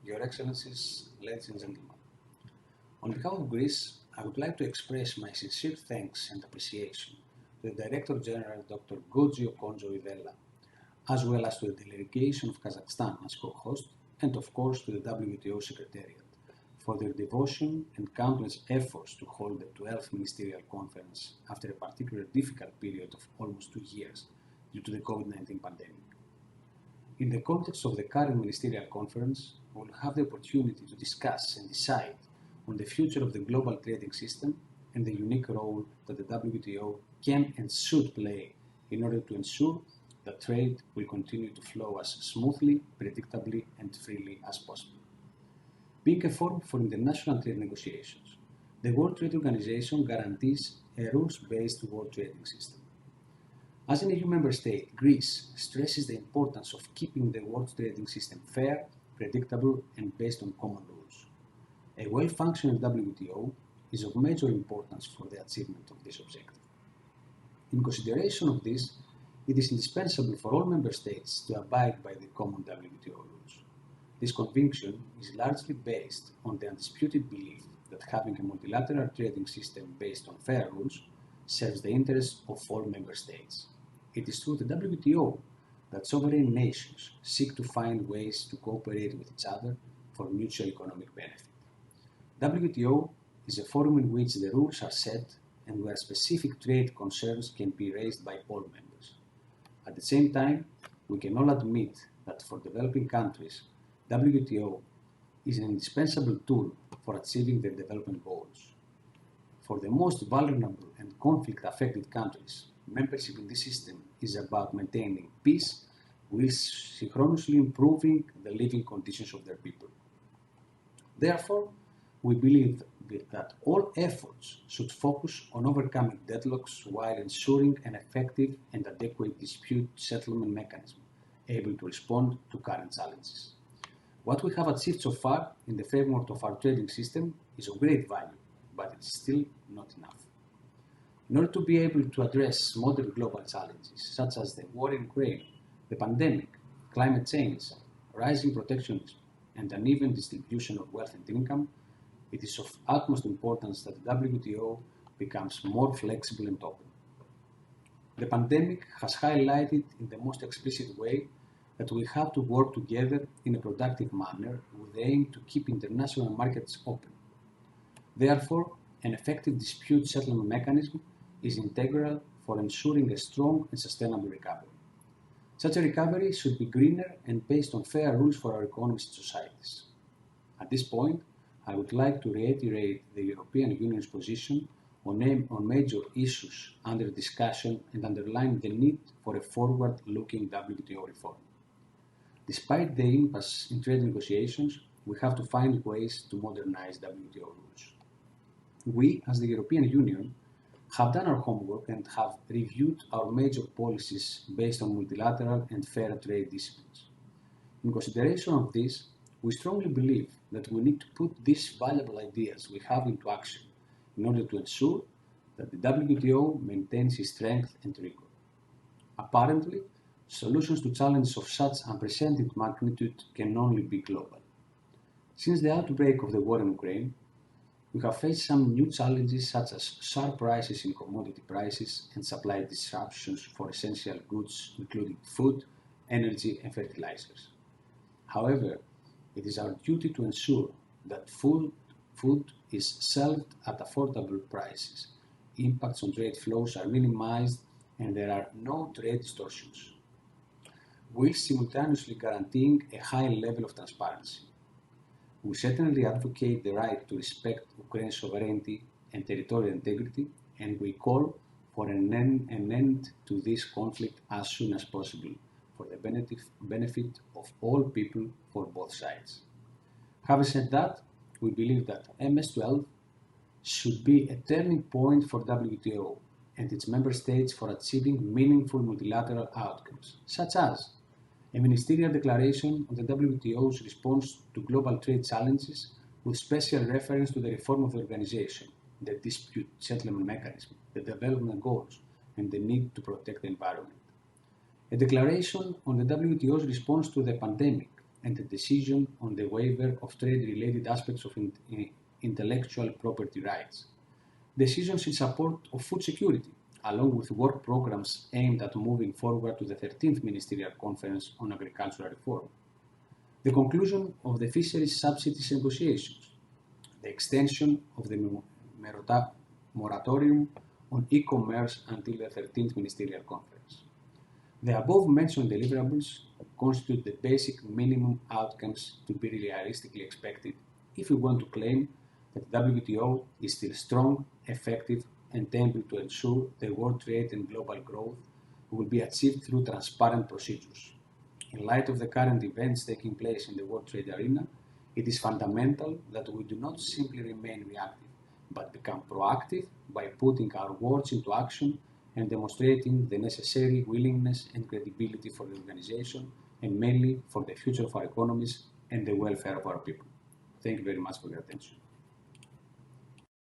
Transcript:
Your Excellencies, ladies and gentlemen. On behalf of Greece, I would like to express my sincere thanks and appreciation to the Director General Dr. Godzio Konjo-Ivela, as well as to the delegation of Kazakhstan as co-host, and of course to the WTO Secretariat, for their devotion and countless efforts to hold the 12th Ministerial Conference after a particularly difficult period of almost 2 years due to the COVID-19 pandemic. In the context of the current Ministerial Conference, we will have the opportunity to discuss and decide on the future of the global trading system and the unique role that the WTO can and should play in order to ensure that trade will continue to flow as smoothly, predictably, and freely as possible. Being a forum for international trade negotiations, the World Trade Organization guarantees a rules-based world trading system. As an EU member state, Greece stresses the importance of keeping the world trading system fair, predictable, and based on common rules. A well-functioning WTO is of major importance for the achievement of this objective. In consideration of this, it is indispensable for all member states to abide by the common WTO rules. This conviction is largely based on the undisputed belief that having a multilateral trading system based on fair rules serves the interests of all member states. It is through the WTO that sovereign nations seek to find ways to cooperate with each other for mutual economic benefit. WTO is a forum in which the rules are set and where specific trade concerns can be raised by all members. At the same time, we can all admit that for developing countries, WTO is an indispensable tool for achieving their development goals. For the most vulnerable and conflict-affected countries, membership in this system is about maintaining peace while synchronously improving the living conditions of their people. Therefore, we believe that all efforts should focus on overcoming deadlocks while ensuring an effective and adequate dispute settlement mechanism able to respond to current challenges. What we have achieved so far in the framework of our trading system is of great value, but it is still not enough. In order to be able to address modern global challenges such as the war in Ukraine, the pandemic, climate change, rising protectionism, and uneven distribution of wealth and income, it is of utmost importance that the WTO becomes more flexible and open. The pandemic has highlighted in the most explicit way that we have to work together in a productive manner with the aim to keep international markets open. Therefore, an effective dispute settlement mechanism is integral for ensuring a strong and sustainable recovery. Such a recovery should be greener and based on fair rules for our economies and societies. At this point, I would like to reiterate the European Union's position on major issues under discussion and underline the need for a forward-looking WTO reform. Despite the impasse in trade negotiations, we have to find ways to modernize WTO rules. We, as the European Union, have done our homework and have reviewed our major policies based on multilateral and fair trade disciplines. In consideration of this, we strongly believe that we need to put these valuable ideas we have into action in order to ensure that the WTO maintains its strength and rigor. Apparently, solutions to challenges of such unprecedented magnitude can only be global. Since the outbreak of the war in Ukraine, we have faced some new challenges such as sharp rises in commodity prices and supply disruptions for essential goods including food, energy and fertilizers. However, it is our duty to ensure that food is sold at affordable prices, impacts on trade flows are minimized, and there are no trade distortions, while simultaneously guaranteeing a high level of transparency. We certainly advocate the right to respect Ukraine's sovereignty and territorial integrity, and we call for an end to this conflict as soon as possible for the benefit of all people for both sides. Having said that, we believe that MS-12 should be a turning point for WTO and its member states for achieving meaningful multilateral outcomes, such as a ministerial declaration on the WTO's response to global trade challenges with special reference to the reform of the organization, the dispute settlement mechanism, the development goals, and the need to protect the environment. A declaration on the WTO's response to the pandemic and a decision on the waiver of trade-related aspects of intellectual property rights. Decisions in support of food security, along with work programs aimed at moving forward to the 13th Ministerial Conference on Agricultural Reform. The conclusion of the fisheries subsidies negotiations, the extension of the moratorium on e-commerce until the 13th Ministerial Conference. The above-mentioned deliverables constitute the basic minimum outcomes to be realistically expected if we want to claim that the WTO is still strong, effective, and able to ensure the world trade and global growth will be achieved through transparent procedures. In light of the current events taking place in the world trade arena, it is fundamental that we do not simply remain reactive, but become proactive by putting our words into action and demonstrating the necessary willingness and credibility for the organization, and mainly for the future of our economies and the welfare of our people. Thank you very much for your attention.